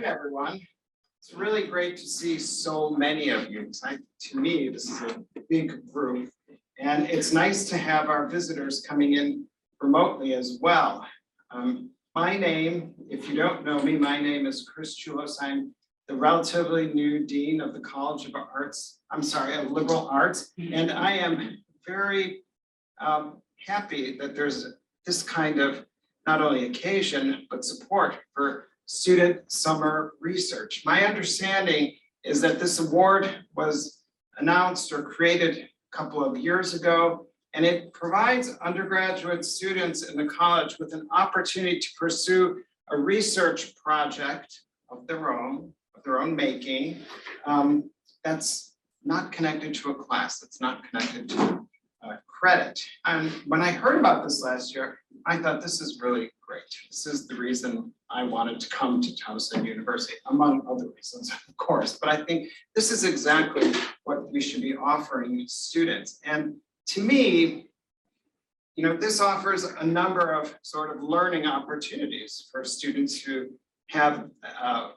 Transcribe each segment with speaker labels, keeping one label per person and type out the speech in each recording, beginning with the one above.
Speaker 1: everyone. It's really great to see so many of you. To me, this is a big group, and it's nice to have our visitors coming in remotely as well. My name, if you don't know me, my name is Chris Chulos. I'm the relatively new Dean of the College of of Liberal Arts, and I am very happy that there's this kind of not only occasion, but support for student summer research. My understanding is that this award was announced or created a couple of years ago, and it provides undergraduate students in the college with an opportunity to pursue a research project of their own making, that's not connected to a class, that's not connected to credit. And when I heard about this last year, I thought this is really great. This is the reason I wanted to come to Towson University, among other reasons, of course. But I think this is exactly what we should be offering students. And to me, this offers a number of sort of learning opportunities for students who have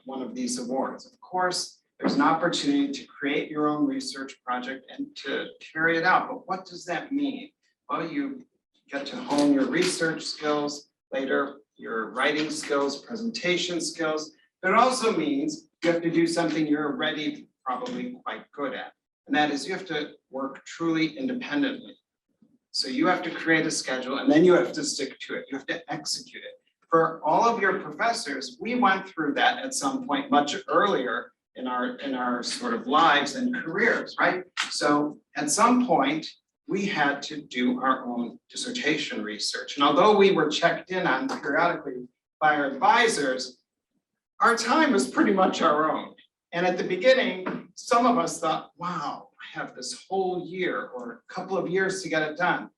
Speaker 1: one of these awards. Of course, there's an opportunity to create your own research project and to carry it out. But what does that mean? Well, you get to hone your research skills, later your writing skills, presentation skills. But it also means you have to do something you're already probably quite good at. And that is you have to work truly independently. So you have to create a schedule and then you have to stick to it. You have to execute it. For all of your professors, we went through that at some point much earlier in our sort of lives and careers, right? So at some point, we had to do our own dissertation research. And although we were checked in on periodically by our advisors, our time was pretty much our own. And at the beginning, some of us thought, wow, I have this whole year or a couple of years to get it done.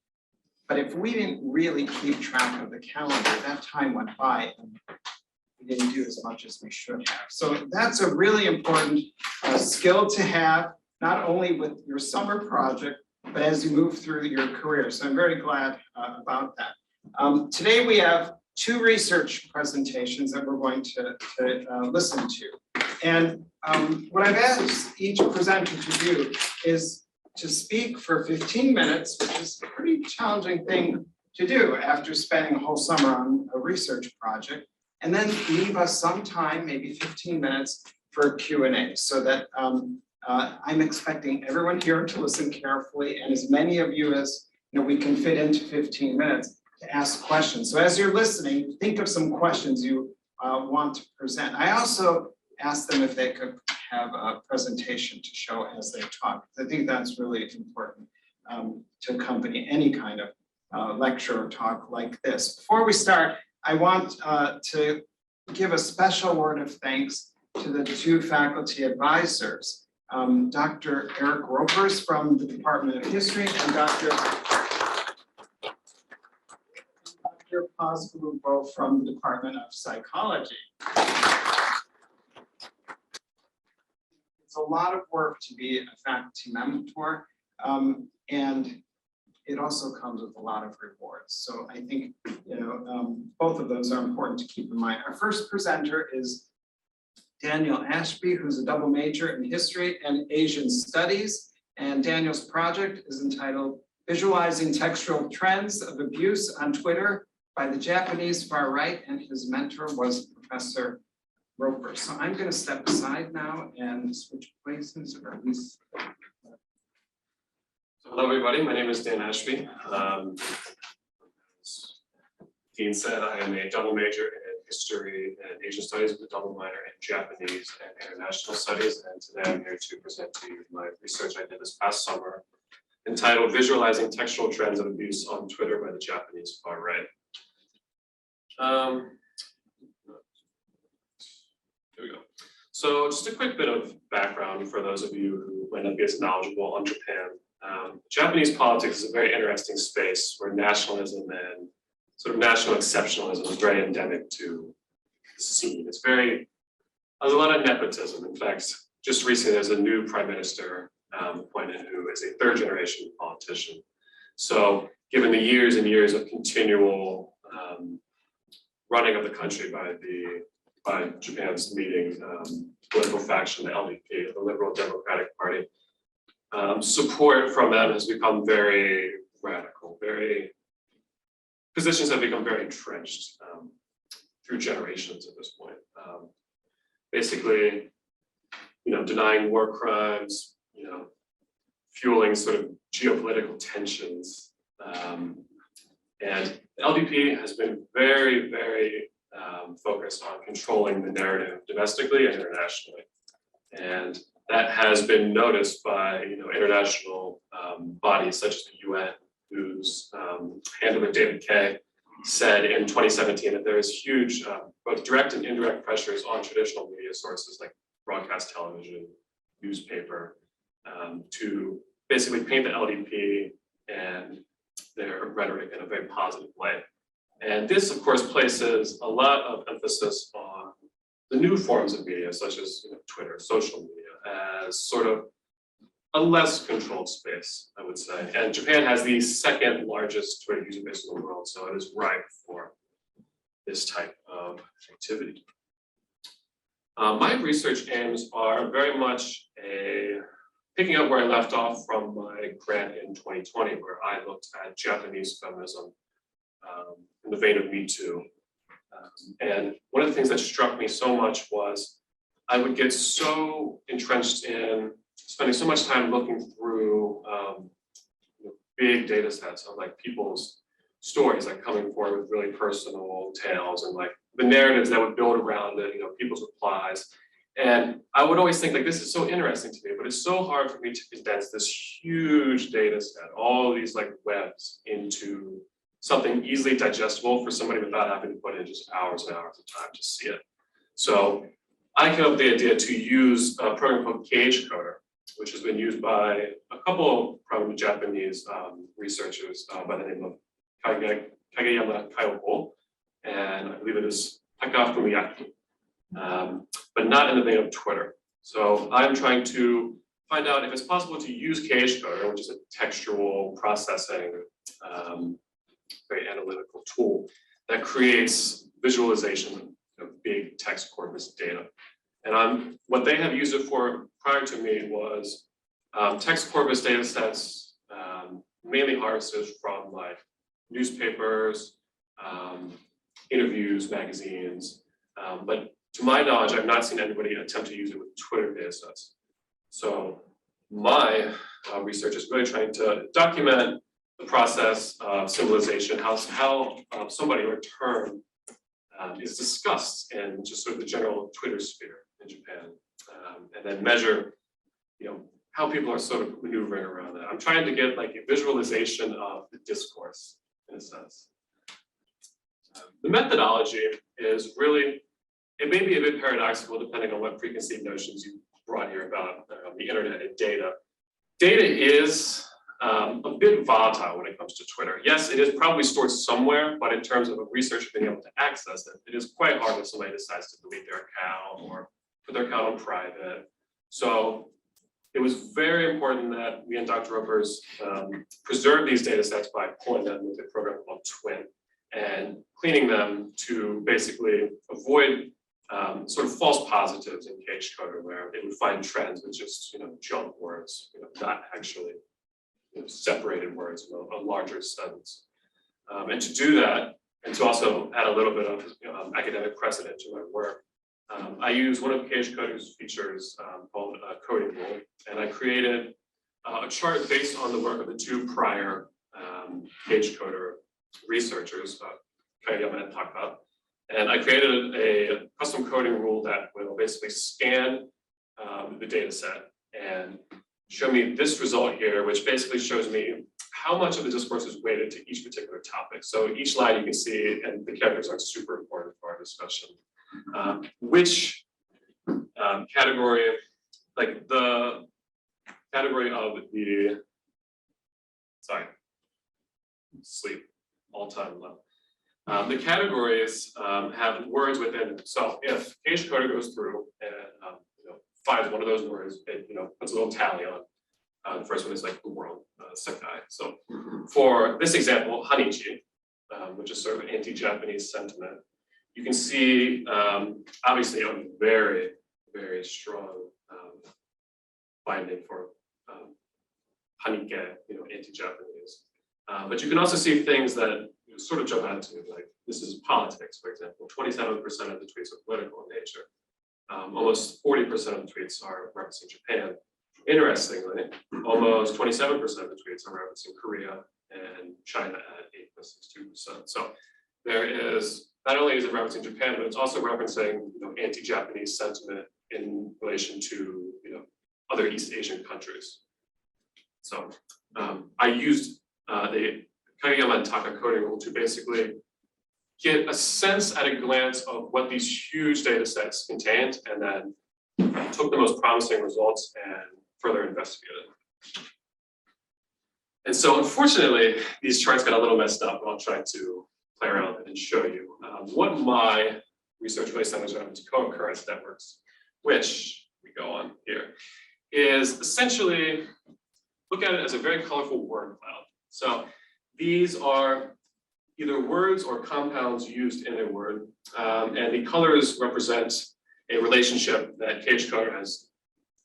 Speaker 1: But if we didn't really keep track of the calendar, that time went by and we didn't do as much as we should have. So that's a really important skill to have, not only with your summer project, but as you move through your career. So I'm very glad about that. Today we have two research presentations that we're going to listen to. And what I've asked each presenter to do is to speak for 15 minutes, which is a pretty challenging thing to do after spending a whole summer on a research project, and then leave us some time, maybe 15 minutes for Q&A, so that I'm expecting everyone here to listen carefully, and as many of you as we can fit into 15 minutes to ask questions. So as you're listening, think of some questions you want to present. I also asked them if they could have a presentation to show as they talk. I think that's really important to accompany any kind of lecture or talk like this. Before we start, I want to give a special word of thanks to the two faculty advisors, Dr. Eric Ropers from the Department of History and Dr. Pazgalubo from the Department of Psychology. It's a lot of work to be a faculty mentor, and it also comes with a lot of rewards. So I think both of those are important to keep in mind. Our first presenter is Daniel Ashby, who's a double major in history and Asian studies. And Daniel's project is entitled Visualizing Textual Trends of Abuse on Twitter by the Japanese Far Right, and his mentor was Professor Roper. So I'm going to step aside now and switch places, or at least.
Speaker 2: Hello, everybody. My name is Dan Ashby. As Dean said, I am a double major in history and Asian studies with a double minor in Japanese and international studies. And today I'm here to present to you my research I did this past summer entitled Visualizing Textual Trends of Abuse on Twitter by the Japanese Far Right. Here we go. So just a quick bit of background for those of you who might not be as knowledgeable on Japan. Japanese politics is a very interesting space where nationalism and sort of national exceptionalism is very endemic to the scene. There's a lot of nepotism. In fact, just recently there's a new prime minister appointed who is a third generation politician. So given the years and years of continual running of the country by the by Japan's leading political faction, the LDP, the Liberal Democratic Party. Support from them has become very radical, positions have become very entrenched through generations at this point. Basically, denying war crimes, fueling sort of geopolitical tensions. And the LDP has been very, very focused on controlling the narrative domestically and internationally. And that has been noticed by international bodies such as the UN, whose handler David Kay said in 2017 that there is huge both direct and indirect pressures on traditional media sources like broadcast television, newspaper, to basically paint the LDP and their rhetoric in a very positive way. And this, of course, places a lot of emphasis on the new forms of media, such as Twitter, social media, as sort of a less controlled space, I would say. And Japan has the second largest Twitter user base in the world, so it is ripe for this type of activity. My research aims are very much picking up where I left off from my grant in 2020, where I looked at Japanese feminism in the vein of Me Too. And one of the things that struck me so much was I would get so entrenched in spending so much time looking through big data sets of like people's stories, like coming forward with really personal tales and like the narratives that would build around it, people's replies. And I would always think like, this is so interesting to me, but it's so hard for me to condense this huge data set, all these like webs into something easily digestible for somebody without having to put in just hours and hours of time to see it. So I came up with the idea to use a program called Cage Coder, which has been used by a couple of probably Japanese researchers by the name of Kageyama Kayoko, and I believe it is Taka Fumiyaki, but not in the vein of Twitter. So I'm trying to find out if it's possible to use Cage Coder, which is a textual processing, very analytical tool that creates visualization of big text corpus data. And what they have used it for prior to me was text corpus data sets, mainly harvested from like newspapers, interviews, magazines. But to my knowledge, I've not seen anybody attempt to use it with Twitter data sets. So my research is really trying to document the process of symbolization, how somebody or a term is discussed in just sort of the general Twitter sphere in Japan, and then measure, how people are sort of maneuvering around that. I'm trying to get like a visualization of the discourse in a sense. The methodology is really, it may be a bit paradoxical depending on what preconceived notions you brought here about the internet and data. Data is a bit volatile when it comes to Twitter. Yes, it is probably stored somewhere, but in terms of a researcher being able to access it, it is quite hard if somebody decides to delete their account or put their account on private. So it was very important that we and Dr. Roper's preserve these data sets by pulling them into a program called Twin and cleaning them to basically avoid sort of false positives in Cage Coder, where they would find trends with just jump words, not actually separated words in a larger sense. And to do that, and to also add a little bit of academic precedent to my work, I use one of Cage Coder's features called a coding rule, and I created a chart based on the work of the two prior Cage Coder researchers, Kageyama and Taka. And I created a custom coding rule that will basically scan the data set and show me this result here, which basically shows me how much of the discourse is weighted to each particular topic. So each line you can see, and the characters are super important for our discussion, which category, like the category of the, sleep, all time low. The categories have words within them. So if Cage Coder goes through and finds one of those words, it puts a little tally on. The first one is like the world, Sekai. So for this example, Hanichi, which is sort of an anti-Japanese sentiment, you can see obviously a very, very strong finding for Hanike, anti-Japanese. But you can also see things that sort of jump out to you, like this is politics, for example. 27% of the tweets are political in nature. Almost 40% of the tweets are referencing Japan. Interestingly, almost 27% of the tweets are referencing Korea and China at 8.62%. So there is, not only is it referencing Japan, but it's also referencing anti-Japanese sentiment in relation to other East Asian countries. So I used the Kageyama and Taka coding rule to basically get a sense at a glance of what these huge data sets contained, and then took the most promising results and further investigated. And so unfortunately, these charts got a little messed up, but I'll try to play around and show you what my research really centers around to co-occurrence networks, which we go on here, is essentially look at it as a very colorful word cloud. So these are either words or compounds used in a word, and the colors represent a relationship that Cagecoder has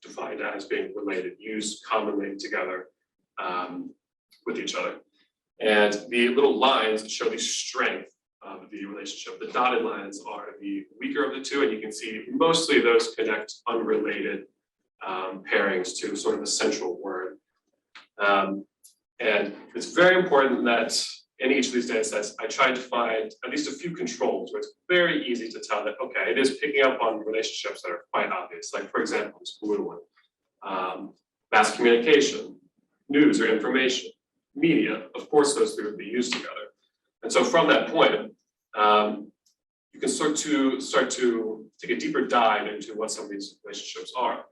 Speaker 2: defined as being related, used commonly together with each other. And the little lines show the strength of the relationship. The dotted lines are the weaker of the two, and you can see mostly those connect unrelated pairings to sort of a central word. And it's very important that in each of these data sets, I tried to find at least a few controls where it's very easy to tell that, okay, it is picking up on relationships that are quite obvious. Like, for example, this blue one, mass communication, news or information, media. Of course, those three would be used together. And so from that point, you can start to take a deeper dive into what some of these relationships are.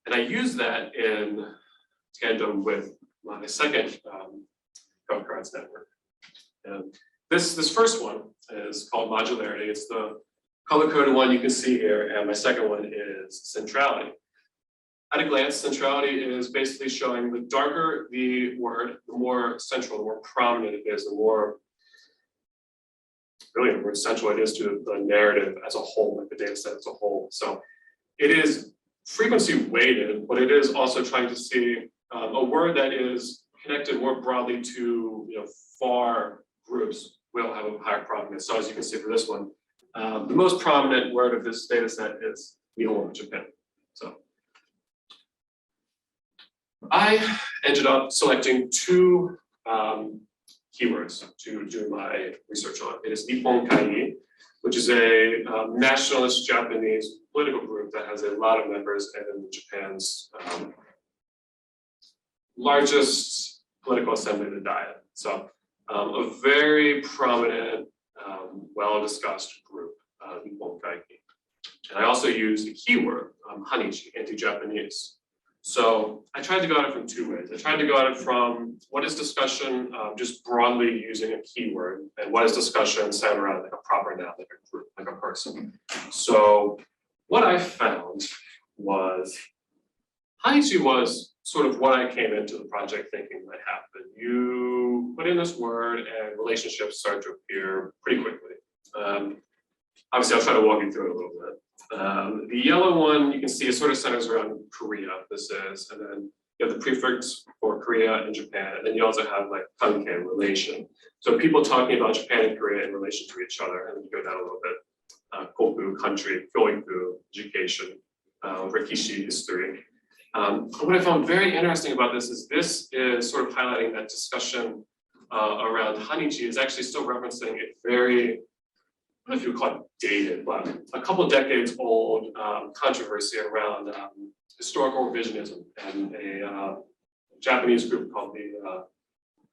Speaker 2: And I use that in tandem with my second co-occurrence network. And this first one is called modularity. It's the color-coded one you can see here, and my second one is centrality. At a glance, centrality is basically showing the darker the word, the more central, the more prominent it is, the more, really the more central it is to the narrative as a whole, like the data set as a whole. So it is frequency weighted, but it is also trying to see a word that is connected more broadly to far groups will have a higher prominence. So as you can see for this one, the most prominent word of this data set is Nihon, Japan. So I ended up selecting two keywords to do my research on. It is Nippon Kai, which is a nationalist Japanese political group that has a lot of members in Japan's largest political assembly, the Diet. So a very prominent, well-discussed group, Nippon Kai. And I also used a keyword, Hanichi, anti-Japanese. So I tried to go at it from two ways. I tried to go at it from what is discussion just broadly using a keyword, and what is discussion centered around like a proper noun, like a group, like a person. So what I found was Hanichi was sort of what I came into the project thinking might happen. You put in this word and relationships start to appear pretty quickly. Obviously, I'll try to walk you through it a little bit. The yellow one you can see it sort of centers around Korea, this is, and then you have the prefix for Korea and Japan, and then you also have like kanke, relation. So people talking about Japan and Korea in relation to each other, and then you go down a little bit. Koku, country, Kyoiku, education, Rikishi, history. What I found very interesting about this is sort of highlighting that discussion around Hanichi is actually still referencing a very, I don't know if you would call it dated, but a couple of decades old controversy around historical revisionism and a Japanese group called the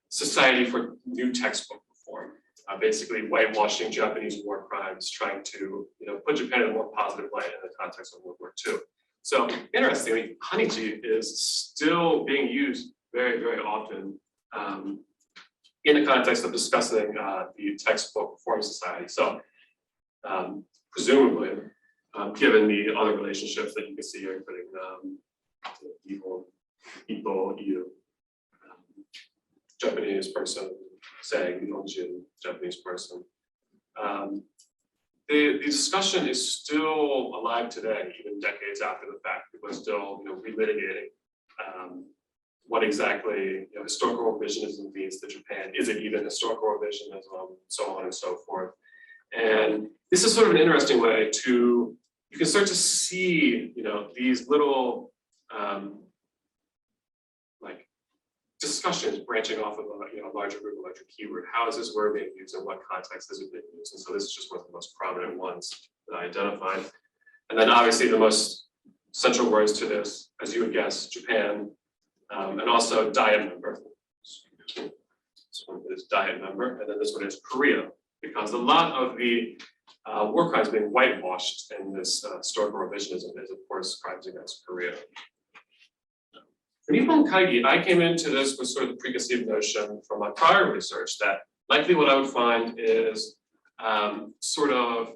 Speaker 2: Society for New Textbook Reform, basically whitewashing Japanese war crimes, trying to put Japan in a more positive light in the context of World War II. So interestingly, Hanichi is still being used very, very often in the context of discussing the Textbook Reform Society. So presumably, given the other relationships that you can see here, including Ito, Iu, Japanese person saying Nihonjin, Japanese person. the discussion is still alive today, even decades after the fact. People are still, relitigating what exactly historical revisionism means to Japan. Is it even historical revisionism? So on and so forth. And this is sort of an interesting way to, you can start to see, these little like discussions branching off of a larger group, a larger keyword. How is this word being used? In what context is it being used? And so this is just one of the most prominent ones that I identified. And then obviously the most central words to this, as you would guess, Japan, and also diet member. This one is diet member, and then this one is Korea, because a lot of the war crimes being whitewashed in this historical revisionism is, of course, crimes against Korea. For Nippon Kaigi, I came into this with sort of the preconceived notion from my prior research that likely what I would find is sort of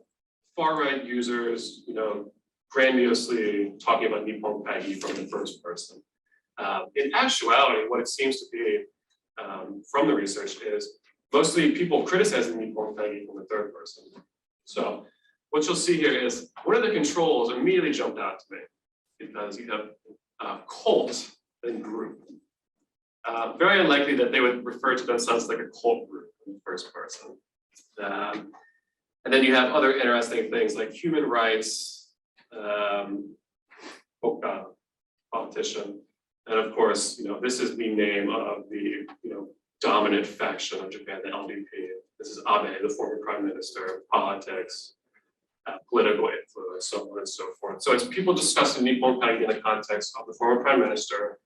Speaker 2: far-right users, grandiosely talking about Nippon Kaigi from the first person. In actuality, what it seems to be from the research is mostly people criticizing Nippon Kaigi from the third person. So what you'll see here is one of the controls immediately jumped out to me because you have cult and group. Very unlikely that they would refer to themselves like a cult group in the first person. And then you have other interesting things like human rights, politician, and of course, this is the name of the dominant faction of Japan, the LDP. This is Abe, the former prime minister, politics, political influence, so on and so forth. So it's people discussing Nippon Kaigi in the context of the former prime minister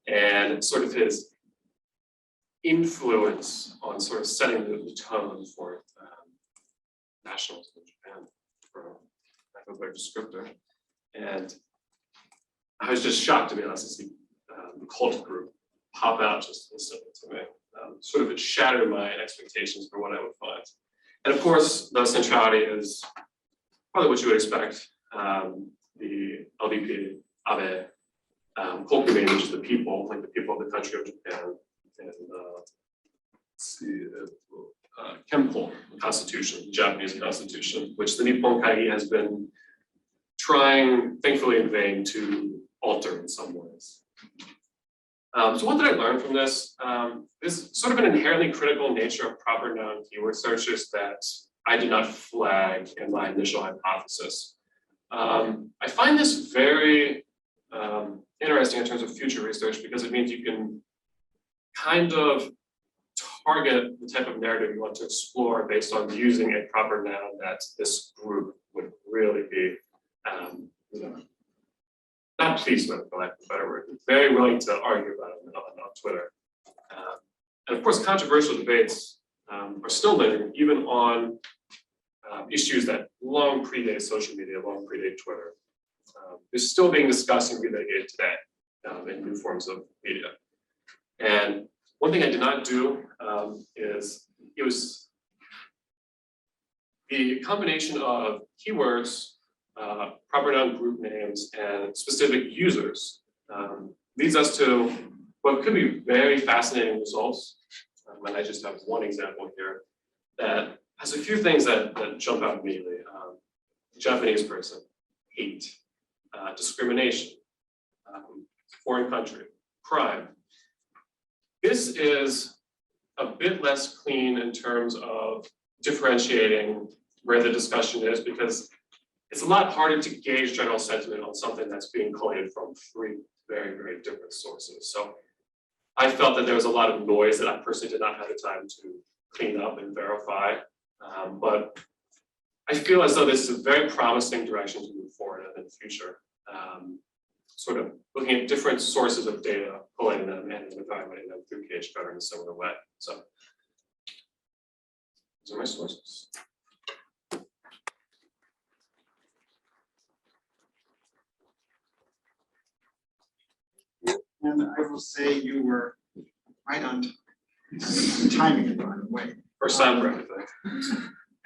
Speaker 2: and sort of his influence on sort of setting the tone for nationalism in Japan, for lack of a better descriptor. And I was just shocked, to be honest, to see the cult group pop out just instantly to me. Sort of it shattered my expectations for what I would find. And of course, the centrality is probably what you would expect. The LDP, Abe, Kokumin, which is the people, like the people of the country of Japan, and let's see, Kempo, the constitution, the Japanese constitution, which the Nippon Kaigi has been trying, thankfully in vain, to alter in some ways. So what did I learn from this? There's sort of an inherently critical nature of proper noun keyword searches that I did not flag in my initial hypothesis. I find this very interesting in terms of future research because it means you can kind of target the type of narrative you want to explore based on using a proper noun that this group would really be, not pleased with, for lack of a better word, very willing to argue about it on Twitter. And of course, controversial debates are still living even on issues that long predate social media, long predate Twitter. They're still being discussed and relitigated today in new forms of media. And one thing I did not do is it was the combination of keywords, proper noun group names, and specific users leads us to what could be very fascinating results. And I just have one example here that has a few things that jump out immediately. Japanese person, hate, discrimination, foreign country, crime. This is a bit less clean in terms of differentiating where the discussion is because it's a lot harder to gauge general sentiment on something that's being collated from three very, very different sources. So I felt that there was a lot of noise that I personally did not have the time to clean up and verify. But I feel as though this is a very promising direction to move forward in the future. Sort of looking at different sources of data, collating them and evaluating them through KHCoder in a similar way. So these are my sources.
Speaker 1: And I will say you were right on timing it, by the way.
Speaker 2: First time for everything.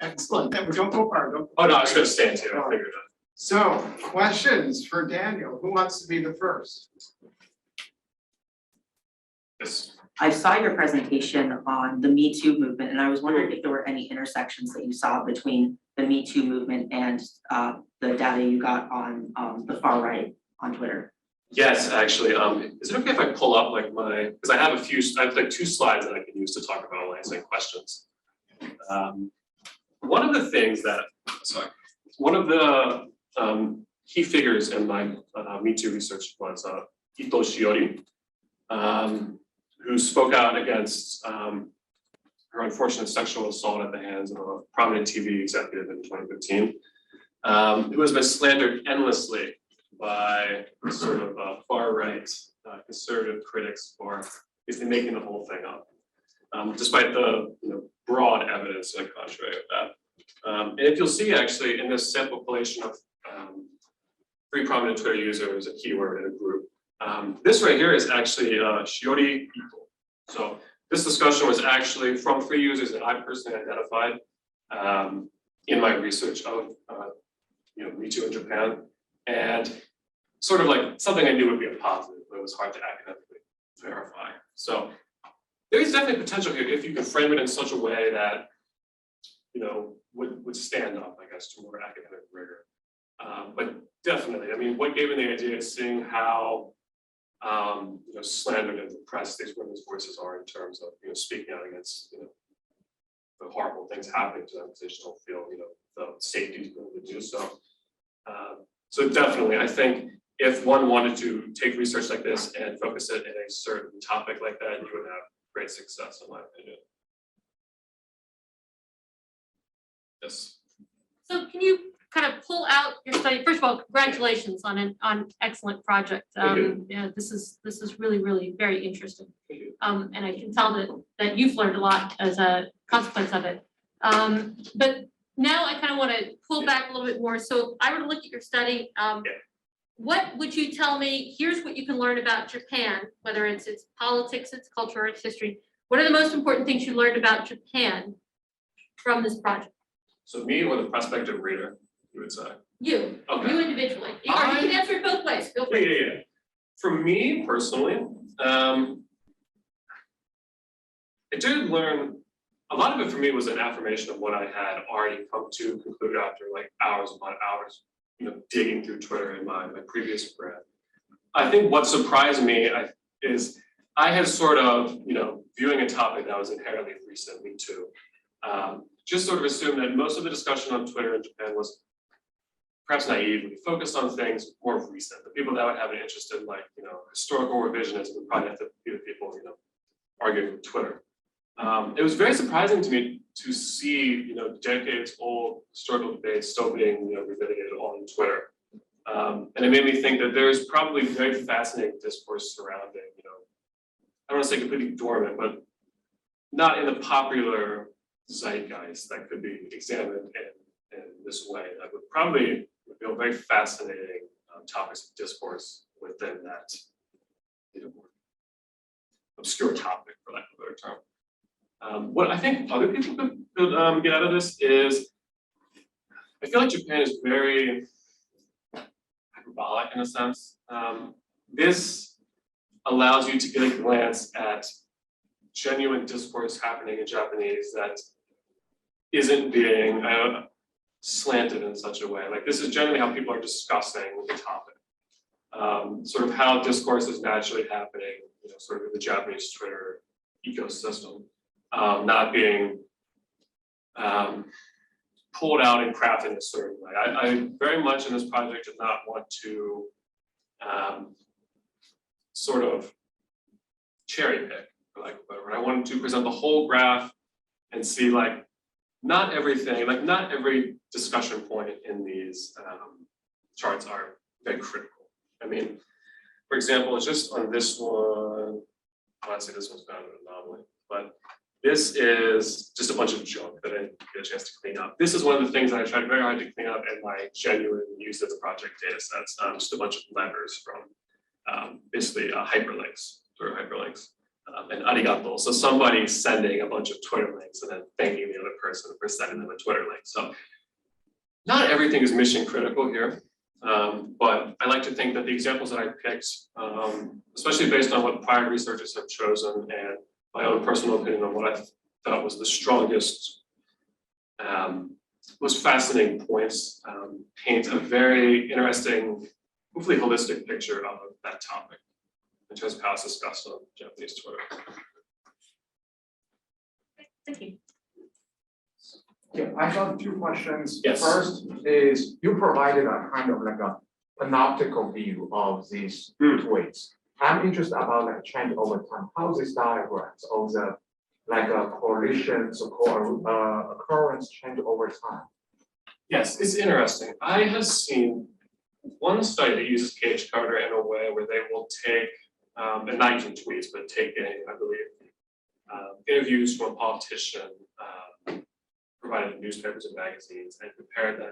Speaker 1: Excellent. Then we don't go far. Don't.
Speaker 2: Oh no, I was going to stand too. I figured that.
Speaker 1: So, questions for Daniel. Who wants to be the first?
Speaker 2: Yes.
Speaker 3: I saw your presentation on the Me Too movement, and I was wondering if there were any intersections that you saw between the Me Too movement and the data you got on the far right on Twitter?
Speaker 2: Yes, actually, is it okay if I pull up like because I have like 2 slides that I can use to talk about while answering questions. One of the things that, one of the key figures in my Me Too research was Ito Shiori, who spoke out against her unfortunate sexual assault at the hands of a prominent TV executive in 2015, who has been slandered endlessly by sort of far-right conservative critics for basically making the whole thing up, despite the broad evidence to the contrary of that. And if you'll see actually in this sample population of 3 prominent Twitter users, a keyword in a group, this right here is actually Shiori Ito. So this discussion was actually from 3 users that I personally identified in my research of Me Too in Japan, and sort of like something I knew would be a positive, but it was hard to academically verify. So there is definitely potential here if you can frame it in such a way that would stand up, I guess, to more academic rigor. But definitely, I mean, what gave me the idea is seeing how slandered and repressed these women's voices are in terms of speaking out against the horrible things happening to them because they just don't feel the safety to do so. So definitely, I think if one wanted to take research like this and focus it in a certain topic like that, you would have great success, in my opinion. Yes.
Speaker 4: So can you kind of pull out your study? First of all, congratulations on an excellent project. Yeah, this is really very interesting. And I can tell that you've learned a lot as a consequence of it. But now I kind of want to pull back a little bit more. So if I were to look at your study, what would you tell me? Here's what you can learn about Japan, whether it's its politics, its culture, or its history. What are the most important things you learned about Japan from this project?
Speaker 2: So me or the prospective reader, you would say?
Speaker 4: You.
Speaker 2: Okay.
Speaker 4: You individually. Or you can answer it both ways. Feel free.
Speaker 2: Yeah. For me personally, I did learn a lot of it. For me, was an affirmation of what I had already come to conclude after like hours upon hours, digging through Twitter in my previous thread. I think what surprised me is I had sort of, viewing a topic that was inherently recent, Me Too, just sort of assumed that most of the discussion on Twitter in Japan was perhaps naively focused on things more recent. The people that would have an interest in historical revisionism would probably have to be the people, arguing with Twitter. It was very surprising to me to see, decades old historical debates still being, revisited on Twitter. And it made me think that there's probably very fascinating discourse surrounding, I don't want to say completely dormant, but not in the popular zeitgeist that could be examined in this way. That would probably reveal very fascinating topics of discourse within that obscure topic, for lack of a better term. What I think other people could get out of this is, I feel like Japan is very hyperbolic in a sense. This allows you to get a glance at genuine discourse happening in Japanese that isn't being slanted in such a way. Like, this is generally how people are discussing the topic. Sort of how discourse is naturally happening, sort of in the Japanese Twitter ecosystem, not being pulled out and crafted in a certain way. I very much in this project did not want to sort of cherry pick, for lack of a better word. I wanted to present the whole graph and see not everything, not every discussion point in these charts are very critical. I mean, for example, just on this one, I'd say this one's kind of an anomaly, but this is just a bunch of junk that I didn't get a chance to clean up. This is one of the things that I tried very hard to clean up in my genuine use of the project data sets, just a bunch of letters from basically hyperlinks, Twitter hyperlinks, and arigato. So somebody sending a bunch of Twitter links and then thanking the other person for sending them a Twitter link. So not everything is mission critical here, but I like to think that the examples that I picked, especially based on what prior researchers have chosen and my own personal opinion on what I thought was the strongest most fascinating points paint a very interesting, hopefully holistic picture of that topic in terms of how it's discussed on Japanese Twitter.
Speaker 4: Thank you.
Speaker 5: Yeah, I got two questions.
Speaker 2: Yes.
Speaker 5: First is you provided a kind of like a panoptical view of these tweets. I'm interested about like change over time. How these diagrams of the like correlations or occurrence change over time.
Speaker 2: Yes, it's interesting. I have seen one study that uses Cage Carter in a way where they will take, and not using tweets, but taking, I believe, interviews from a politician provided in newspapers and magazines and compare them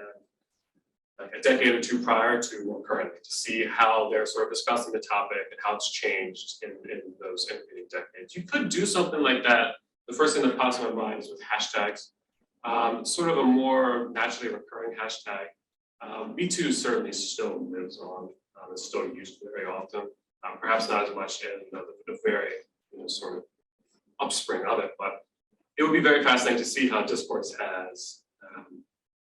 Speaker 2: like a decade or two prior to more currently to see how they're sort of discussing the topic and how it's changed in those intervening decades. You could do something like that. The first thing that pops in my mind is with hashtags. Sort of a more naturally recurring hashtag. Me Too certainly still lives on, it's still used very often. Perhaps not as much in the very sort of upspring of it, but it would be very fascinating to see how discourse has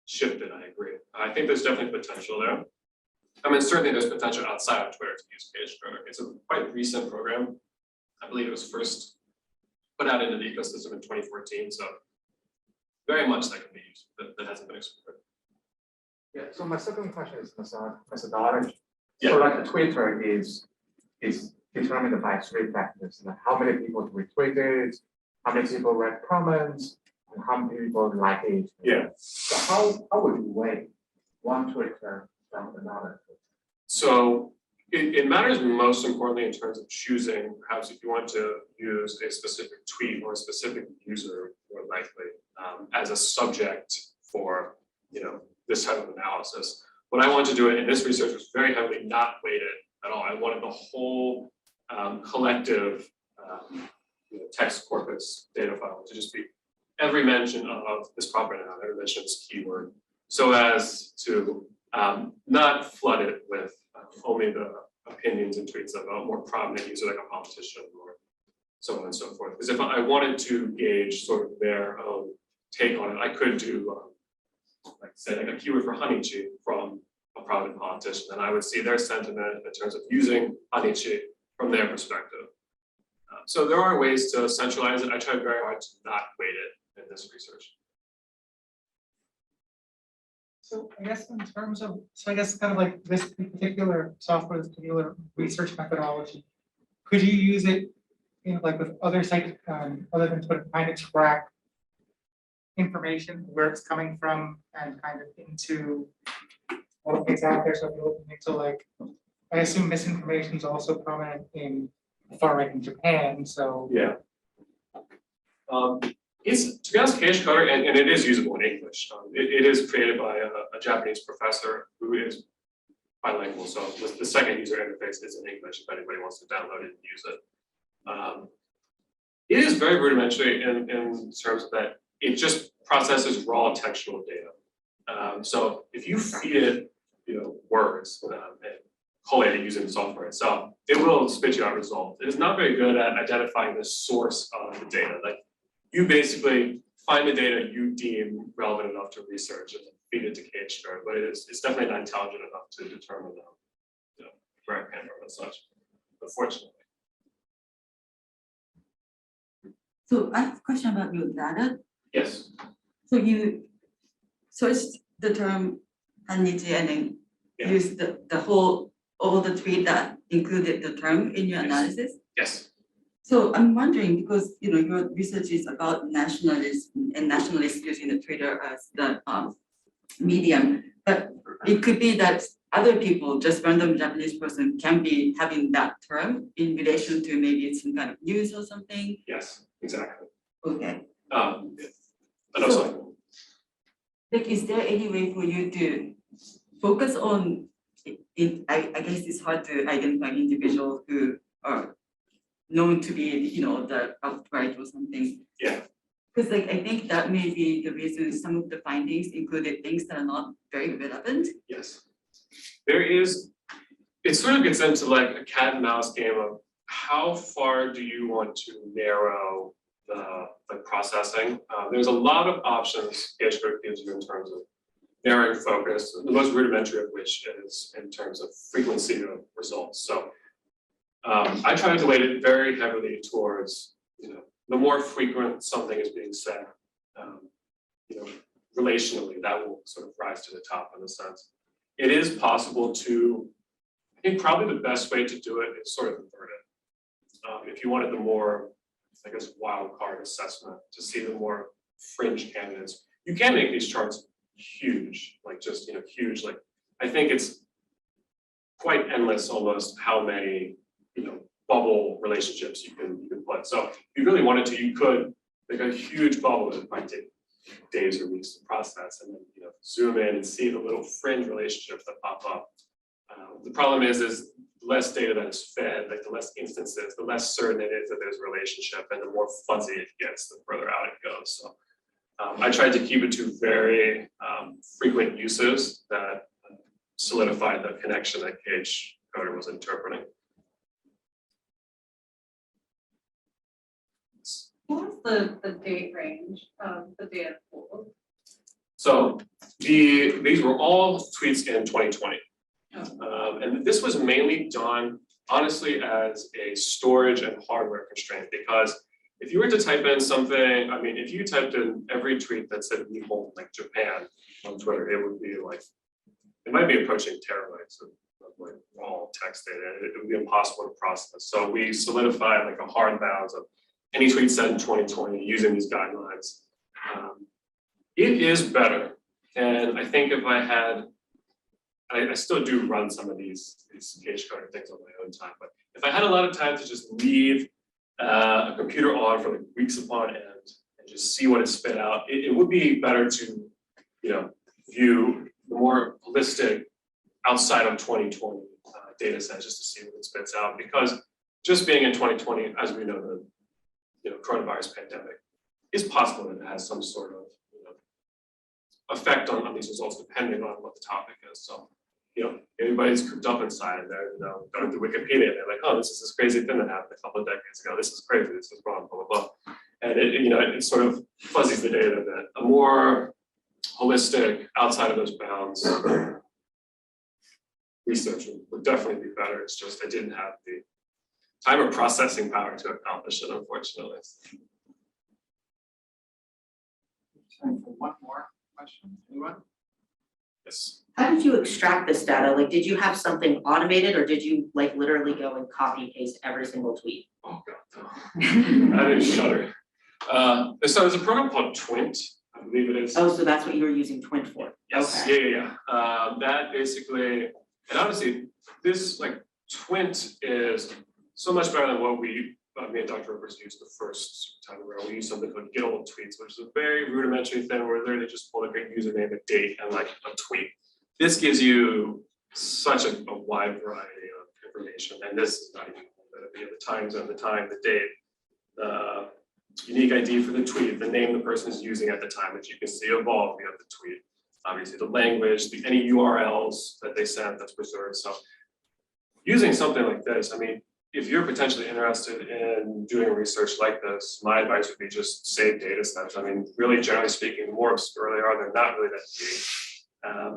Speaker 2: shifted. I agree. I think there's definitely potential there. I mean, certainly there's potential outside of Twitter to use Cage Carter. It's a quite recent program. I believe it was first put out into the ecosystem in 2014, so very much that can be used, but that hasn't been explored.
Speaker 5: Yeah. So my second question is methodology.
Speaker 2: Yeah.
Speaker 5: So like Twitter is determined by three factors: like how many people retweet it, how many people read comments, and how many people like it.
Speaker 2: Yeah.
Speaker 5: So how would you weigh one Twitter from another?
Speaker 2: So it matters most importantly in terms of choosing, perhaps if you want to use a specific tweet or a specific user, more likely, as a subject for this type of analysis. What I want to do in this research was very heavily not weighted at all. I wanted the whole collective text corpus data file to just be every mention of this property noun, every mention of this keyword, so as to not flood it with only the opinions and tweets of a more prominent user like a politician or so on and so forth. Because if I wanted to gauge sort of their own take on it, I could do like say like a keyword for Hanichi from a prominent politician, and I would see their sentiment in terms of using Hanichi from their perspective. So there are ways to centralize it. I tried very hard to not weight it in this research.
Speaker 6: So I guess in terms of, I guess kind of like this particular software, this particular research methodology, could you use it in like with other sites other than Twitter, kind of track information, where it's coming from and kind of into what is out there? So if you're looking into like, I assume misinformation is also prominent in the far right in Japan, so.
Speaker 2: Yeah. It's, to be honest, Cage Carter, and it is usable in English. It is created by a Japanese professor who is bilingual. So the second user interface is in English if anybody wants to download it and use it. It is very rudimentary in terms of that it just processes raw textual data. So if you feed it, words and collate it using the software itself, it will spit you out results. It is not very good at identifying the source of the data. Like you basically find the data you deem relevant enough to research and feed it to Cage Carter, but it's definitely not intelligent enough to determine where it came from and such, unfortunately.
Speaker 7: So I have a question about your data.
Speaker 2: Yes.
Speaker 7: So you search the term Hanichi and then use all the tweet that included the term in your analysis.
Speaker 2: Yes.
Speaker 7: So I'm wondering, because your research is about nationalism and nationalists using the Twitter as the medium, but it could be that other people, just random Japanese person, can be having that term in relation to maybe some kind of news or something.
Speaker 2: Yes, exactly.
Speaker 7: Okay.
Speaker 2: Like,
Speaker 7: is there any way for you to focus on it? I guess it's hard to identify individuals who are known to be, the outright or something.
Speaker 2: Yeah.
Speaker 7: Because I think that may be the reason some of the findings included things that are not very relevant.
Speaker 2: Yes. It sort of gets into like a cat and mouse game of how far do you want to narrow the processing. There's a lot of options PH code gives you in terms of narrowing focus, the most rudimentary of which is in terms of frequency of results. So I try to weight it very heavily towards, the more frequent something is being said, relationally, that will sort of rise to the top in a sense. It is possible to, I think probably the best way to do it is sort of invert it. If you wanted the more, I guess, wild card assessment to see the more fringe candidates, you can make these charts huge, like just, huge, like, I think it's quite endless almost how many, bubble relationships you can put. So if you really wanted to, you could make a huge bubble that might take days or weeks to process, and then zoom in and see the little fringe relationships that pop up. The problem is the less data that is fed, like the less instances, the less certain it is that there's a relationship, and the more fuzzy it gets, the further out it goes. So I tried to keep it to very frequent uses that solidified the connection that KH coder was interpreting.
Speaker 8: What was the date range of the data pool?
Speaker 2: So these were all tweets in 2020. And this was mainly done, honestly, as a storage and hardware constraint, because if you were to type in something, I mean, if you typed in every tweet that said Nihon, like Japan on Twitter, it would be like, it might be approaching terabytes of like raw text data. It would be impossible to process. So we solidified like a hard bounds of any tweet said in 2020 using these guidelines. It is better. And I think if I had, I still do run some of these KH coder things on my own time, but if I had a lot of time to just leave a computer on for like weeks upon end and just see what it spit out, it would be better to, view the more holistic outside of 2020 data sets just to see what it spits out, because just being in 2020, as we know, the coronavirus pandemic, is possible that it has some sort of effect on these results depending on what the topic is. So everybody's cooped up inside and they're going through Wikipedia and they're like, oh, this is this crazy thing that happened a couple of decades ago. This is crazy. This is wrong. Blah blah blah. And it sort of fuzzies the data a bit. A more holistic, outside of those bounds research would definitely be better. It's just I didn't have the time or processing power to accomplish it, unfortunately.
Speaker 1: Time for one more question, anyone?
Speaker 2: Yes.
Speaker 3: How did you extract this data? Like, did you have something automated, or did you like literally go and copy paste every single tweet?
Speaker 2: Oh god, no. I didn't shudder. So there's a program called Twint, I believe it is.
Speaker 3: Oh, so that's what you were using Twint for?
Speaker 2: Yes,
Speaker 3: Okay.
Speaker 2: yeah. That basically, and honestly, this like Twint is so much better than what me and Dr. Rivers used the first time around. We used something called get old tweets, which is a very rudimentary thing where literally just pull a great username, a date, and like a tweet. This gives you such a wide variety of information, and this is not even the time zone, the time, the date, the unique ID for the tweet, the name the person is using at the time, which you can see evolve via the tweet. Obviously, the language, any URLs that they sent that's preserved. So, using something like this, I mean, if you're potentially interested in doing research like this, my advice would be just save data sets. I mean, really generally speaking, the more obscure they are, they're not really that deep.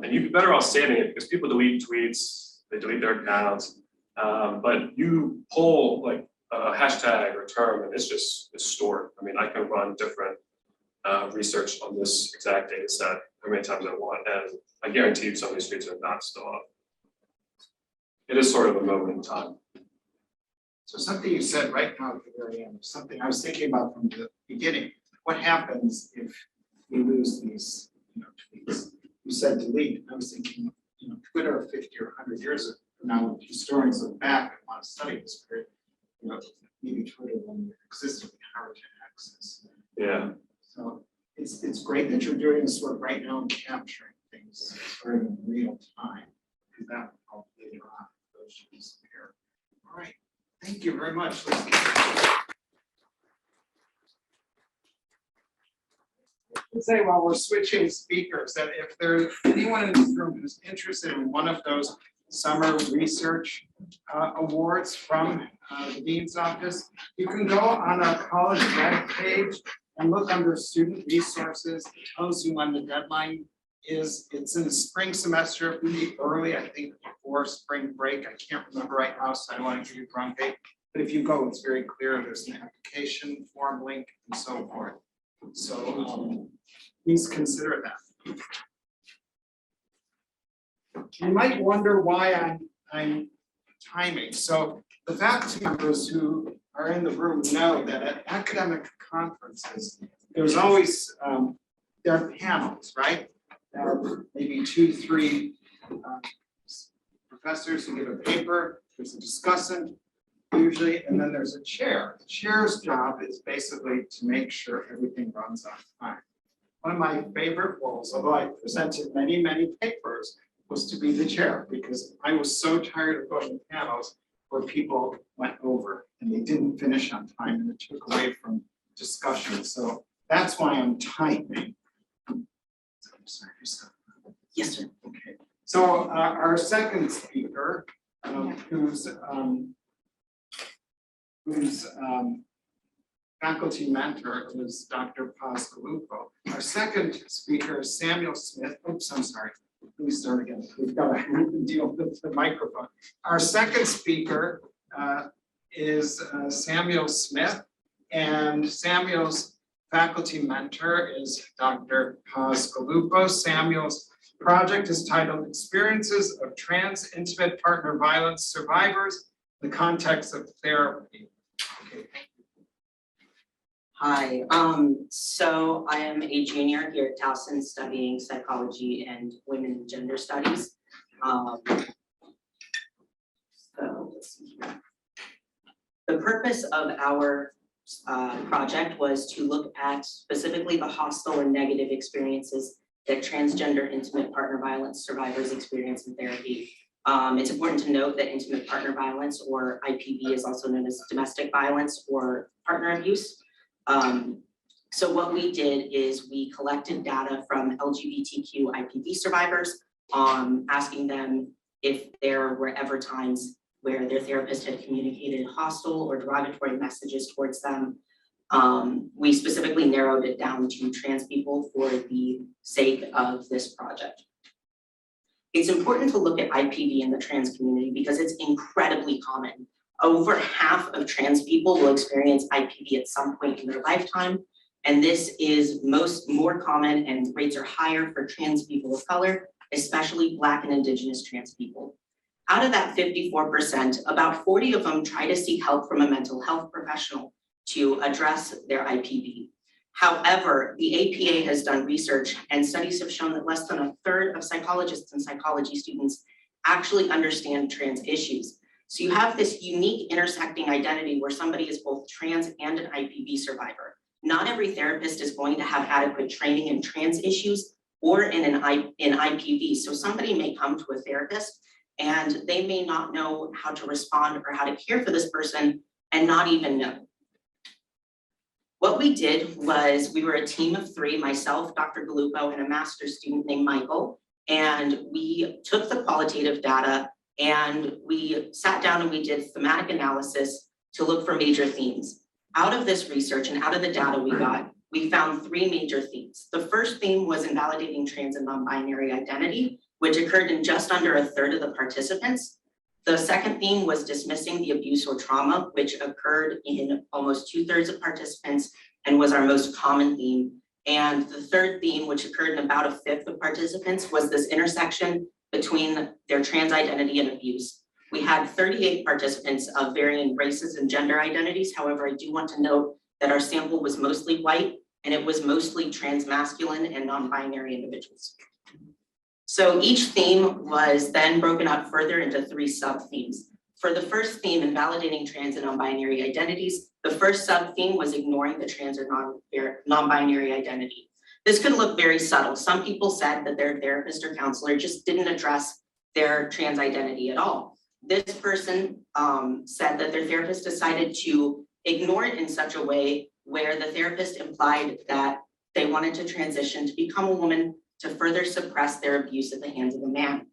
Speaker 2: And you'd be better off saving it because people delete tweets, they delete their accounts, but you pull like a hashtag or term and it's stored. I mean, I can run different research on this exact data set how many times I want, and I guarantee you some of these tweets are not still up. It is sort of a moment in time.
Speaker 1: So something you said right now at the very end, something I was thinking about from the beginning. What happens if we lose these, tweets? You said delete. I was thinking, Twitter 50 or 100 years from now, when historians look back and want to study this period, maybe Twitter won't exist, it'll be hard to access.
Speaker 2: Yeah.
Speaker 1: So it's great that you're doing this work right now and capturing things sort of in real time, because that will help later on those disappear. All right. Thank you very much. Let's say while we're switching speakers that if there's anyone in this room who's interested in one of those summer research awards from the Dean's Office. You can go on our college web page and look under student resources. It tells you when the deadline is. It's in the spring semester, it'll be early, I think before spring break. I can't remember right now, so I don't want to give you the wrong date. But if you go, it's very clear. There's an application form link and so forth. So please consider that. You might wonder why I'm timing. So the faculty members who are in the room know that at academic conferences, there's always, there are panels, right? There are maybe 2, 3 professors who give a paper, there's a discussant usually, and then there's a chair. The chair's job is basically to make sure everything runs on time. One of my favorite roles, although I presented many, many papers, was to be the chair, because I was so tired of going to panels where people went over and they didn't finish on time and it took away from discussion. So that's why I'm timing. Sorry,
Speaker 3: Yes, sir.
Speaker 1: okay. So our second speaker, who's faculty mentor is Dr. Pascalupo. Our second speaker is Samuel Smith. Oops, I'm sorry. Let me start again. We've got to deal with the microphone. Our second speaker is Samuel Smith, and Samuel's faculty mentor is Dr. Pascalupo. Samuel's project is titled Experiences of Trans Intimate Partner Violence Survivors in the Context of Therapy. Okay.
Speaker 3: Hi, so I am a junior here at Towson studying psychology and women and gender studies. So let's see here. The purpose of our project was to look at specifically the hostile and negative experiences that transgender intimate partner violence survivors experience in therapy. It's important to note that intimate partner violence, or IPV, is also known as domestic violence or partner abuse. So what we did is we collected data from LGBTQ IPV survivors, asking them if there were ever times where their therapist had communicated hostile or derogatory messages towards them. We specifically narrowed it down to trans people for the sake of this project. It's important to look at IPV in the trans community because it's incredibly common. Over half of trans people will experience IPV at some point in their lifetime, and this is more common and rates are higher for trans people of color, especially Black and Indigenous trans people. Out of that 54%, about 40 of them try to seek help from a mental health professional to address their IPV. However, the APA has done research and studies have shown that less than a third of psychologists and psychology students actually understand trans issues. So you have this unique intersecting identity where somebody is both trans and an IPV survivor. Not every therapist is going to have adequate training in trans issues or in IPV. So somebody may come to a therapist and they may not know how to respond or how to care for this person and not even know. What we did was we were a team of 3, myself, Dr. Galupo, and a master's student named Michael. And we took the qualitative data and we sat down and we did thematic analysis to look for major themes. Out of this research and out of the data we got, we found 3 major themes. The first theme was invalidating trans and non-binary identity, which occurred in just under a third of the participants. The second theme was dismissing the abuse or trauma, which occurred in almost 2/3 of participants and was our most common theme. And the third theme, which occurred in about a 1/5 of participants, was this intersection between their trans identity and abuse. We had 38 participants of varying races and gender identities. However, I do want to note that our sample was mostly white and it was mostly trans masculine and non-binary individuals. So each theme was then broken up further into 3 sub-themes. For the first theme, invalidating trans and non-binary identities, the first sub-theme was ignoring the trans or non-binary identity. This could look very subtle. Some people said that their therapist or counselor just didn't address their trans identity at all. This person said that their therapist decided to ignore it in such a way where the therapist implied that they wanted to transition to become a woman to further suppress their abuse at the hands of a man.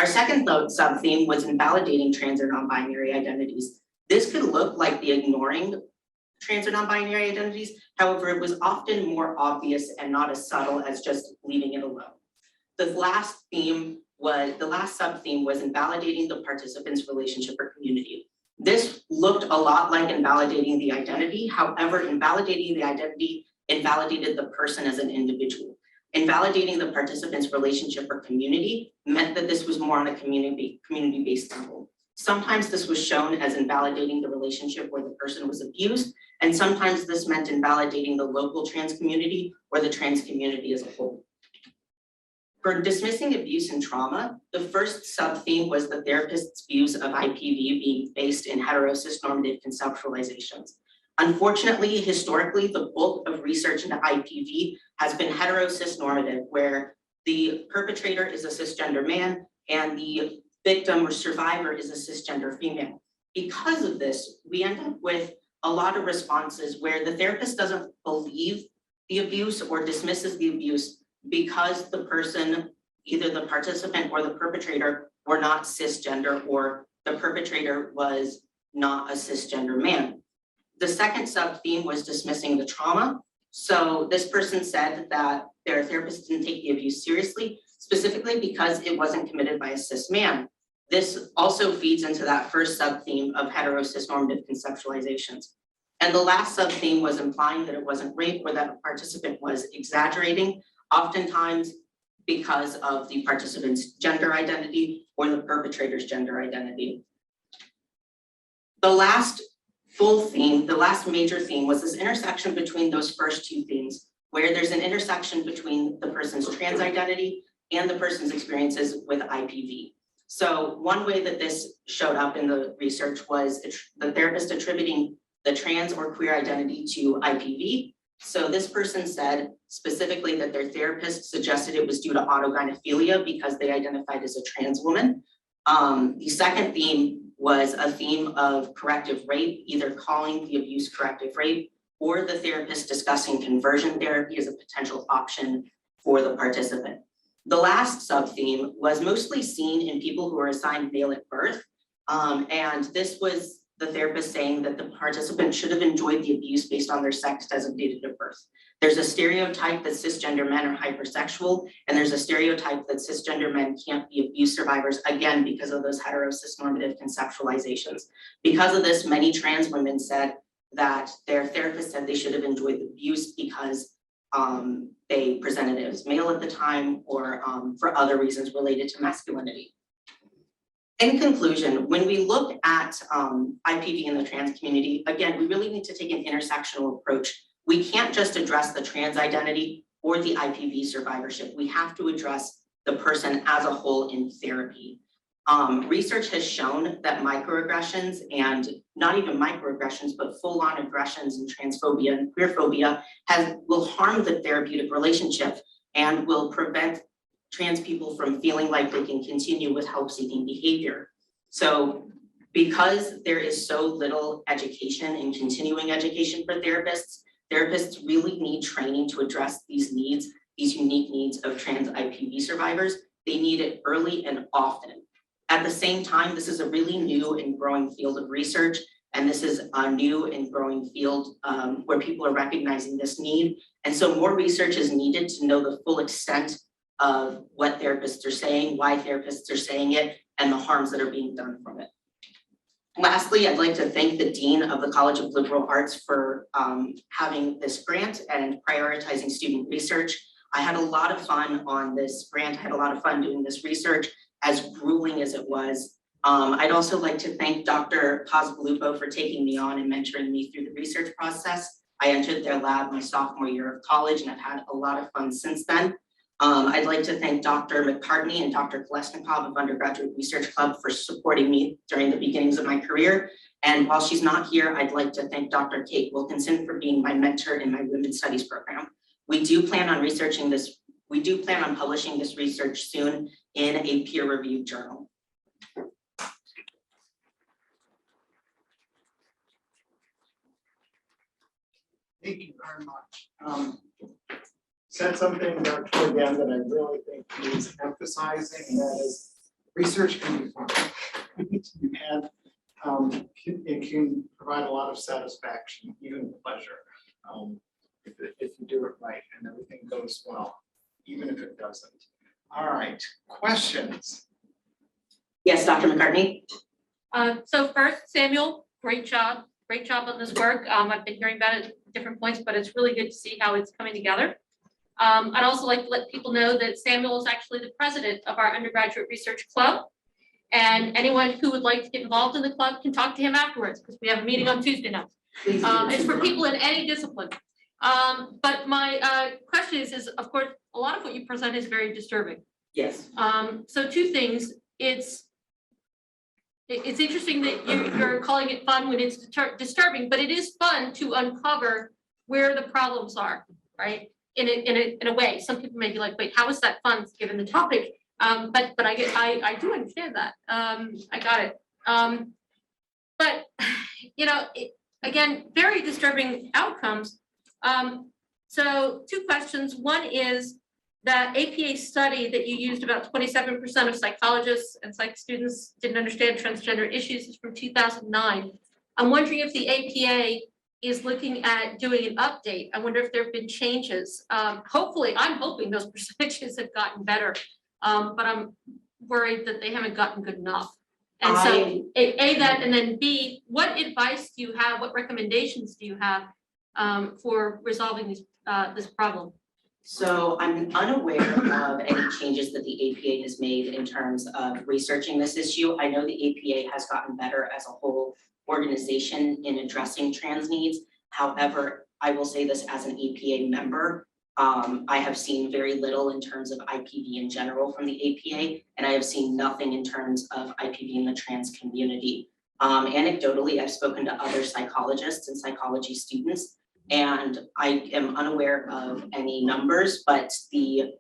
Speaker 3: Our second sub-theme was invalidating trans or non-binary identities. This could look like the ignoring trans or non-binary identities. However, it was often more obvious and not as subtle as just leaving it alone. The last sub-theme was invalidating the participant's relationship or community. This looked a lot like invalidating the identity. However, invalidating the identity invalidated the person as an individual. Invalidating the participant's relationship or community meant that this was more on a community-based level. Sometimes this was shown as invalidating the relationship where the person was abused, and sometimes this meant invalidating the local trans community or the trans community as a whole. For dismissing abuse and trauma, the first sub-theme was the therapist's views of IPV being based in heterosis-normative conceptualizations. Unfortunately, historically, the bulk of research into IPV has been heterosis-normative, where the perpetrator is a cisgender man and the victim or survivor is a cisgender female. Because of this, we end up with a lot of responses where the therapist doesn't believe the abuse or dismisses the abuse because the person, either the participant or the perpetrator, were not cisgender or the perpetrator was not a cisgender man. The second sub-theme was dismissing the trauma. So this person said that their therapist didn't take the abuse seriously, specifically because it wasn't committed by a cis man. This also feeds into that first sub-theme of heterosis-normative conceptualizations. And the last sub-theme was implying that it wasn't rape or that a participant was exaggerating, oftentimes because of the participant's gender identity or the perpetrator's gender identity. The last major theme was this intersection between those first two themes, where there's an intersection between the person's trans identity and the person's experiences with IPV. So one way that this showed up in the research was the therapist attributing the trans or queer identity to IPV. So this person said specifically that their therapist suggested it was due to autogynephilia because they identified as a trans woman. The second theme was a theme of corrective rape, either calling the abuse corrective rape or the therapist discussing conversion therapy as a potential option for the participant. The last sub-theme was mostly seen in people who were assigned male at birth. And this was the therapist saying that the participant should have enjoyed the abuse based on their sex designated at birth. There's a stereotype that cisgender men are hypersexual, and there's a stereotype that cisgender men can't be abuse survivors, again, because of those heterosis-normative conceptualizations. Because of this, many trans women said that their therapist said they should have enjoyed the abuse because they presented as male at the time or for other reasons related to masculinity. In conclusion, when we look at IPV in the trans community, again, we really need to take an intersectional approach. We can't just address the trans identity or the IPV survivorship. We have to address the person as a whole in therapy. Research has shown that microaggressions, and not even microaggressions, but full-on aggressions and transphobia and queerphobia will harm the therapeutic relationship and will prevent trans people from feeling like they can continue with help-seeking behavior. So because there is so little education and continuing education for therapists, therapists really need training to address these needs, these unique needs of trans IPV survivors. They need it early and often. At the same time, this is a really new and growing field of research, and this is a new and growing field where people are recognizing this need. And so more research is needed to know the full extent of what therapists are saying, why therapists are saying it, and the harms that are being done from it. Lastly, I'd like to thank the Dean of the College of Liberal Arts for having this grant and prioritizing student research. I had a lot of fun on this grant. I had a lot of fun doing this research, as grueling as it was. I'd also like to thank Dr. Cosvolupo for taking me on and mentoring me through the research process. I entered their lab my sophomore year of college, and I've had a lot of fun since then. I'd like to thank Dr. McCartney and Dr. Kolesnikov of Undergraduate Research Club for supporting me during the beginnings of my career. And while she's not here, I'd like to thank Dr. Kate Wilkinson for being my mentor in my Women's Studies program. We do plan on publishing this research soon in a peer-reviewed journal.
Speaker 1: Thank you very much. Said something toward the end that I really think needs emphasizing, and that is research can be fun. And it can provide a lot of satisfaction, even pleasure, if you do it right and everything goes well, even if it doesn't. All right, questions?
Speaker 3: Yes, Dr. McCartney?
Speaker 4: So first, Samuel, great job on this work. I've been hearing about it at different points, but it's really good to see how it's coming together. I'd also like to let people know that Samuel is actually the president of our undergraduate research club. And anyone who would like to get involved in the club can talk to him afterwards, because we have a meeting on Tuesday now.
Speaker 3: Please do.
Speaker 4: It's for people in any discipline. But my question is of course, a lot of what you present is very disturbing.
Speaker 3: Yes.
Speaker 4: So two things, it's interesting that you're calling it fun when it's disturbing, but it is fun to uncover where the problems are, right? In a way, some people may be like, wait, how is that fun given the topic? But I do understand that. I got it. But you know, again, very disturbing outcomes. So two questions. One is that APA study that you used, about 27% of psychologists and psych students didn't understand transgender issues, is from 2009. I'm wondering if the APA is looking at doing an update. I wonder if there have been changes. Hopefully, I'm hoping those percentages have gotten better, but I'm worried that they haven't gotten good enough. And so A, that, and then B, what advice do you have, what recommendations do you have for resolving this problem?
Speaker 3: So I'm unaware of any changes that the APA has made in terms of researching this issue. I know the APA has gotten better as a whole organization in addressing trans needs. However, I will say this as an APA member, I have seen very little in terms of IPV in general from the APA, and I have seen nothing in terms of IPV in the trans community. Anecdotally, I've spoken to other psychologists and psychology students, and I am unaware of any numbers, but the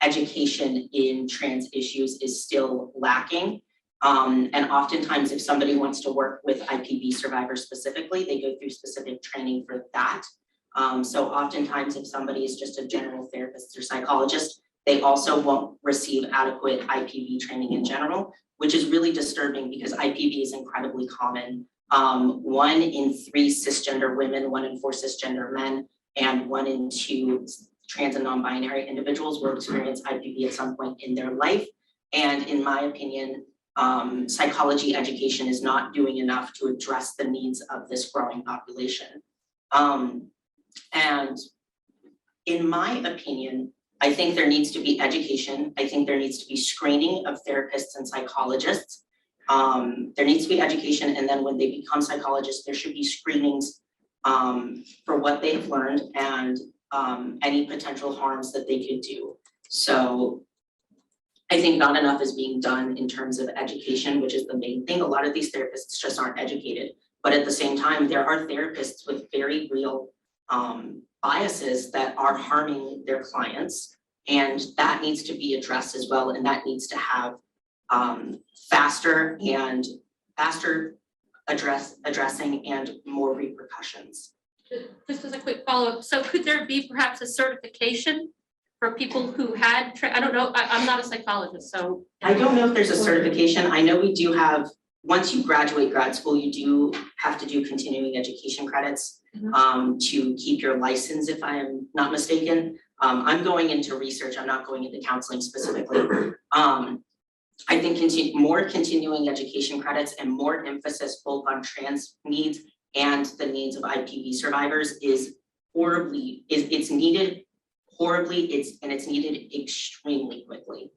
Speaker 3: education in trans issues is still lacking. And oftentimes, if somebody wants to work with IPV survivors specifically, they go through specific training for that. So oftentimes, if somebody is just a general therapist or psychologist, they also won't receive adequate IPV training in general, which is really disturbing because IPV is incredibly common. 1 in 3 cisgender women, 1 in 4 cisgender men, and 1 in 2 trans and non-binary individuals will experience IPV at some point in their life. And in my opinion, psychology education is not doing enough to address the needs of this growing population. And in my opinion, I think there needs to be education. I think there needs to be screening of therapists and psychologists. There needs to be education, and then when they become psychologists, there should be screenings for what they've learned and any potential harms that they could do. So I think not enough is being done in terms of education, which is the main thing. A lot of these therapists just aren't educated, but at the same time, there are therapists with very real biases that are harming their clients, and that needs to be addressed as well, and that needs to have faster addressing and more repercussions.
Speaker 4: Just as a quick follow-up, so could there be perhaps a certification for people who had, I don't know, I'm not a psychologist, so.
Speaker 3: I don't know if there's a certification. I know we do have, once you graduate grad school, you do have to do continuing education credits to keep your license, if I am not mistaken. I'm going into research, I'm not going into counseling specifically. I think more continuing education credits and more emphasis both on trans needs and the needs of IPV survivors is horribly, it's needed horribly, it's needed extremely quickly.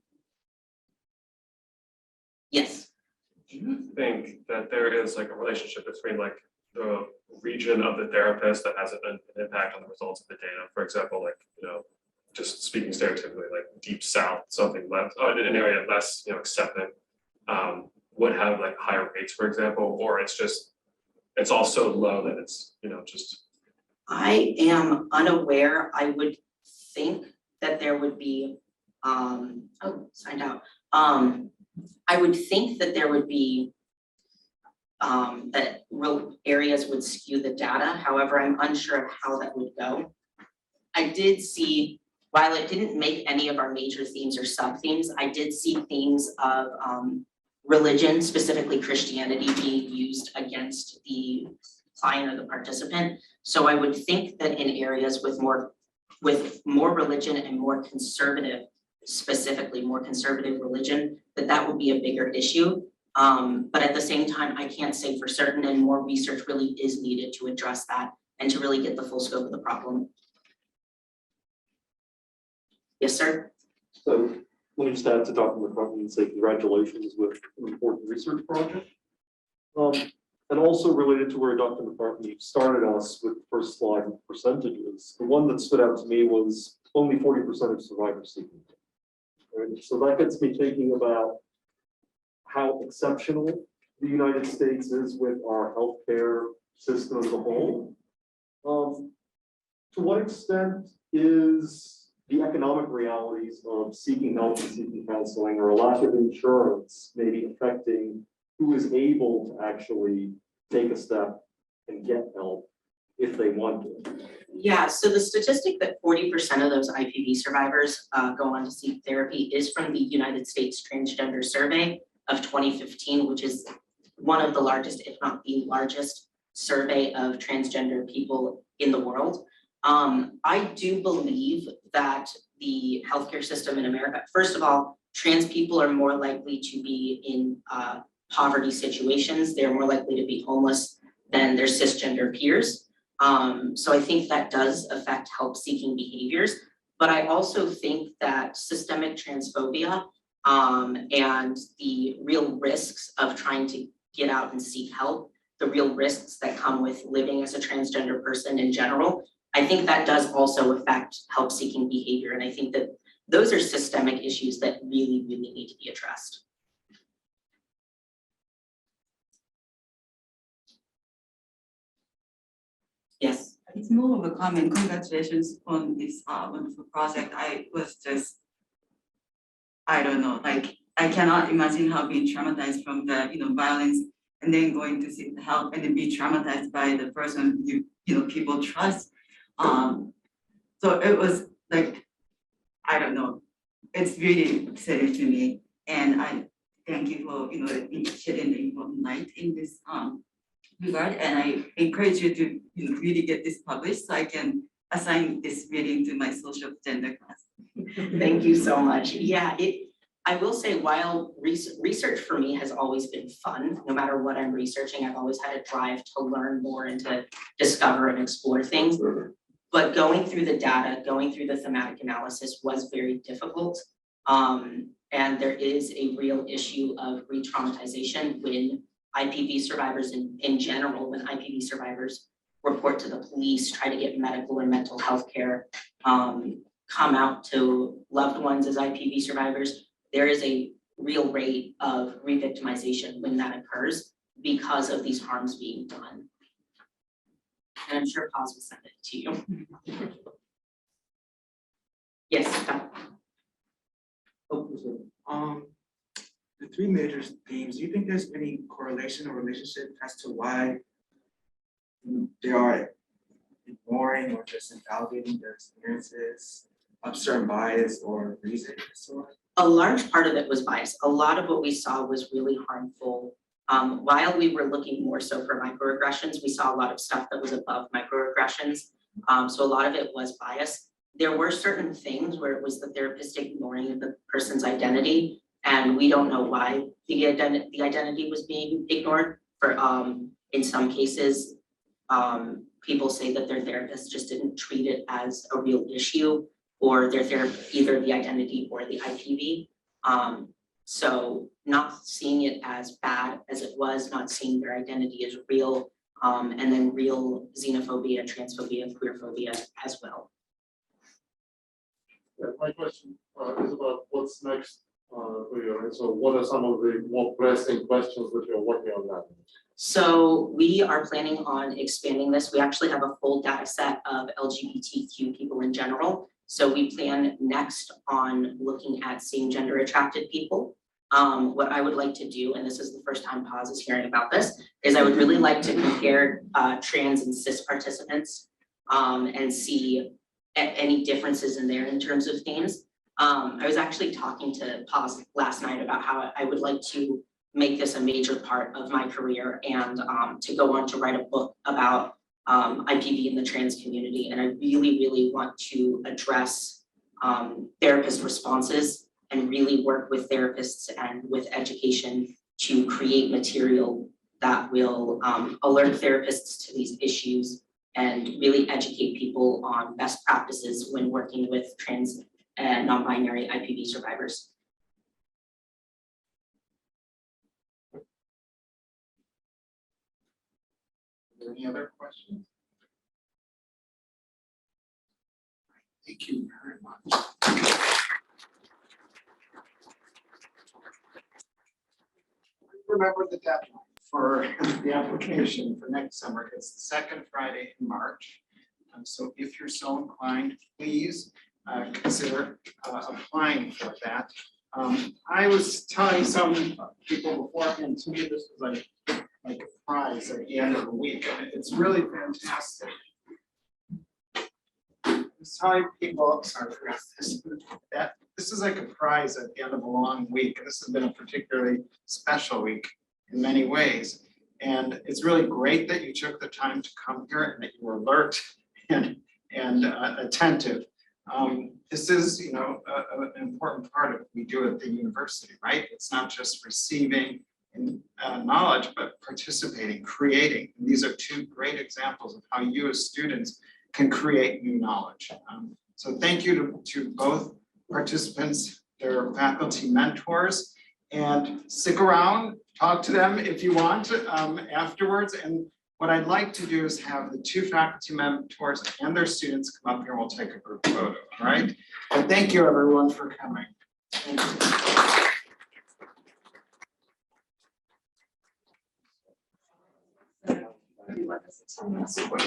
Speaker 3: Yes.
Speaker 2: Do you think that there is like a relationship between like the region of the therapist that has an impact on the results of the data? For example, like, you know, just speaking stereotypically, like deep south, something less, an area less, you know, accepting, would have like higher rates, for example, or it's all so low that it's, you know, just.
Speaker 3: I am unaware. I would think that there would be, signed out. I would think that there would be, that real areas would skew the data. However, I'm unsure of how that would go. I did see while it didn't make any of our major themes or sub-themes, I did see themes of religion, specifically Christianity, being used against the client or the participant. So I would think that in areas with more religion and more conservative, specifically more conservative religion, that would be a bigger issue. But at the same time, I can't say for certain, and more research really is needed to address that and to really get the full scope of the problem. Yes, sir.
Speaker 9: So let me just add to Dr. McCartney and say congratulations with an important research project. And also related to where Dr. McCartney started us with the first slide with percentages, the one that stood out to me was only 40% of survivors seeking. Right? So that gets me thinking about how exceptional the United States is with our healthcare system as a whole. To what extent is the economic realities of seeking help and seeking counseling or a lack of insurance maybe affecting who is able to actually take a step and get help if they want to?
Speaker 3: Yeah, so the statistic that 40% of those IPV survivors go on to seek therapy is from the United States Transgender Survey of 2015, which is one of the largest, if not the largest, survey of transgender people in the world. I do believe that the healthcare system in America, first of all, trans people are more likely to be in poverty situations. They're more likely to be homeless than their cisgender peers. So I think that does affect help-seeking behaviors. But I also think that systemic transphobia and the real risks of trying to get out and seek help, the real risks that come with living as a transgender person in general, I think that does also affect help-seeking behavior. And I think that those are systemic issues that really, really need to be addressed. Yes.
Speaker 7: It's more of a comment. Congratulations on this wonderful project. I was just, I don't know, like I cannot imagine how being traumatized from the violence and then going to seek help and then be traumatized by the person people trust. So it was like, I don't know, it's really upsetting to me. And I thank you for shedding the important light in this regard. And I encourage you to really get this published so I can assign this reading to my social gender class.
Speaker 3: Thank you so much. Yeah, I will say while research for me has always been fun, no matter what I'm researching, I've always had a drive to learn more and to discover and explore things. But going through the data, going through the thematic analysis was very difficult. And there is a real issue of re-traumatization when IPV survivors in general, when IPV survivors report to the police, try to get medical or mental health care, come out to loved ones as IPV survivors, there is a real rate of re-victimization when that occurs because of these harms being done. And I'm sure Paz will send it to you. Yes.
Speaker 10: The three major themes, do you think there's any correlation or relationship as to why they are ignoring or just invalidating their experiences of certain bias or reason?
Speaker 3: A large part of it was bias. A lot of what we saw was really harmful. While we were looking more so for microaggressions, we saw a lot of stuff that was above microaggressions. So a lot of it was bias. There were certain things where it was the therapist ignoring the person's identity, and we don't know why the identity was being ignored. For in some cases, people say that their therapist just didn't treat it as a real issue, or their therapist, either the identity or the IPV. So not seeing it as bad as it was, not seeing their identity as real, and then real xenophobia, transphobia, queerphobia as well.
Speaker 11: Yeah, my question is about what's next for you, right? So what are some of the more pressing questions that you're working on now?
Speaker 3: So we are planning on expanding this. We actually have a full data set of LGBTQ people in general. So we plan next on looking at same gender attracted people. What I would like to do, and this is the first time Paz is hearing about this, is I would really like to compare trans and cis participants and see any differences in there in terms of themes. I was actually talking to Paz last night about how I would like to make this a major part of my career and to go on to write a book about IPV in the trans community. And I really, really want to address therapist responses and really work with therapists and with education to create material that will alert therapists to these issues and really educate people on best practices when working with trans and non-binary IPV survivors.
Speaker 1: Are there any other questions? Thank you very much. Remember the deadline for the application for next summer. It's the second Friday in March. So if you're so inclined, please consider applying for that. I was telling some people before, and to me this was like a prize at the end of the week. It's really fantastic. I was telling people, sorry, I forgot this, that this is like a prize at the end of a long week. This has been a particularly special week in many ways. And it's really great that you took the time to come here and that you were alert and attentive. This is, you know, an important part of what we do at the university, right? It's not just receiving knowledge, but participating, creating. And these are two great examples of how you as students can create new knowledge. So thank you to both participants, their faculty mentors, and stick around, talk to them if you want afterwards. And what I'd like to do is have the two faculty mentors and their students come up here and we'll take a group photo, all right? And thank you everyone for coming. Thank you.